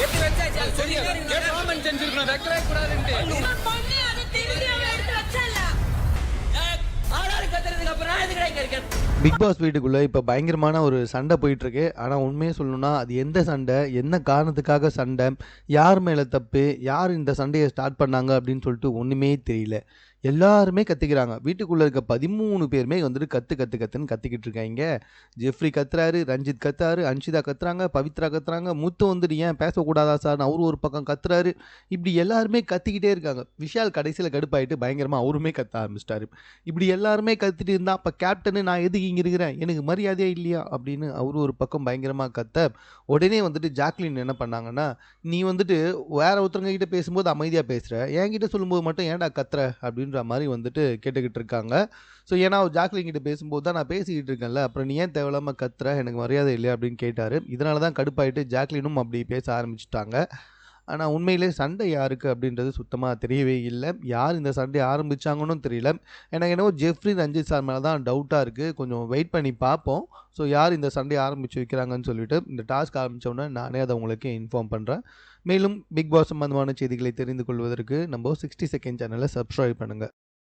எப்படி வச்சாச்சு அது சொல்லி காமன் சென்ஸ் இருக்கணும் வைக்கவே கூடாதுன்னு பண்ணி அதை தெரியாம எடுத்து வச்சல ஆளாரு கத்துறதுக்கு அப்புறம் நான் எதுக்கு இங்க இருக்கேன். பிக் பாஸ் வீட்டுக்குள்ளே இப்போ பயங்கரமான ஒரு சண்டை போயிட்டுருக்கு. ஆனால் உண்மையை சொல்லணும்னா அது எந்த சண்டை, என்ன காரணத்துக்காக சண்டை, யார் மேலே தப்பு, யார் இந்த சண்டையை ஸ்டார்ட் பண்ணாங்க அப்படின்னு சொல்லிட்டு ஒன்றுமே தெரியல. எல்லாருமே கத்திக்கிறாங்க. வீட்டுக்குள்ளே இருக்க 13 பேருமே வந்துட்டு கத்துன்னு கத்திக்கிட்டு இருக்காங்க. ஜெஃப்ரி கத்துறாரு, ரஞ்சித் கத்துறாரு, அன்ஷிதா கத்துறாங்க, பவித்ரா கத்துறாங்க, முத்து வந்துட்டு ஏன் பேசக்கூடாதா சார் அவரு ஒரு பக்கம் கத்துறாரு. இப்படி எல்லாருமே கத்திக்கிட்டே இருக்காங்க. விஷால் கடைசியில் கடுப்பாயிட்டு பயங்கரமாக அவருமே கத்த ஆரம்பிச்சிட்டாரு. இப்படி எல்லாருமே கத்திட்டு இருந்தா அப்போ கேப்டனு நான் எதுக்கு இங்கே இருக்கிறேன், எனக்கு மரியாதையே இல்லையா அப்படின்னு அவரு ஒரு பக்கம் பயங்கரமாக கத்த, உடனே வந்துட்டு ஜாக்லின் என்ன பண்ணாங்கன்னா, நீ வந்துட்டு வேற ஒருத்தவங்க கிட்ட பேசும்போது அமைதியாக பேசுகிற, என்கிட்ட சொல்லும்போது மட்டும் ஏன்டா கத்துற அப்படின்னு மாதிரி வந்துட்டு கேட்டுக்கிட்டு இருக்காங்க. ஸோ ஏன்னா ஜாக்லின் கிட்ட பேசும்போது தான் நான் பேசிக்கிட்டு இருக்கேன்ல, அப்புறம் நீ ஏன் தேவையில்லாமல் கத்துற, எனக்கு மரியாதை இல்லையா அப்படின்னு கேட்டார். இதனால தான் கடுப்பாயிட்டு ஜாக்லினும் அப்படி பேச ஆரம்பிச்சிட்டாங்க. ஆனால் உண்மையிலே சண்டை யாருக்கு அப்படின்றது சுத்தமாக தெரியவே இல்லை. யார் இந்த சண்டையை ஆரம்பித்தாங்கன்னு தெரியல. எனக்கு என்னவோ ஜெஃப்ரி ரஞ்சித் சார் மேலே தான் டவுட்டாக இருக்குது. கொஞ்சம் வெயிட் பண்ணி பார்ப்போம். ஸோ யார் இந்த சண்டையை ஆரம்பித்து வைக்கிறாங்கன்னு சொல்லிட்டு இந்த டாஸ்க் ஆரம்பித்தோன்னே நானே அதை உங்களுக்கு இன்ஃபார்ம் பண்ணுறேன். மேலும் பிக் பாஸ் சம்பந்தமான செய்திகளை தெரிந்து கொள்வதற்கு நம்ம 60 செகண்ட் சேனலை சப்ஸ்கிரைப் பண்ணுங்கள்.